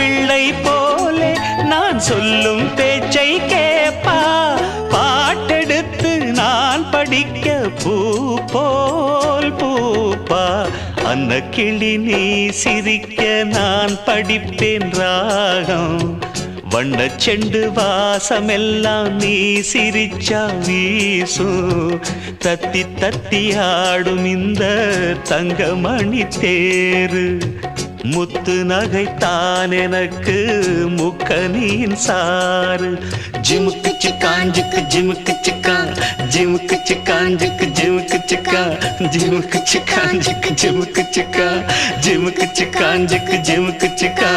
பிள்ளை போலே நான் சொல்லும் பேச்சை கேப்பா. பாட்டெடுத்து நான் படிக்க பூ போல் பூப்பா. அன்ன கிளி நீ சிரிக்க நான் படிப்பேன் ராகம். வண்ண செண்டு வாசமெல்லாம் நீ சிரிச்சா வீசும். தத்தி தத்தி ஆடும் இந்த தங்கமணி தேரு. முத்து நகைத்தான் எனக்கு முக்கனியின் சாறு. ஜிமுக்கு சிக்காஞ்சுக்கு ஜிமுக்கு சிக்கா, ஜிமுக்கு சிக்காஞ்சுக்கு ஜிமுக்கு சிக்கா, ஜிமுக்கு சிக்காஞ்சுக்கு ஜிமுக்கு சிக்கா, ஜிமுக்கு சிக்காஞ்சுக்கு ஜிமுக்கு சிக்கா.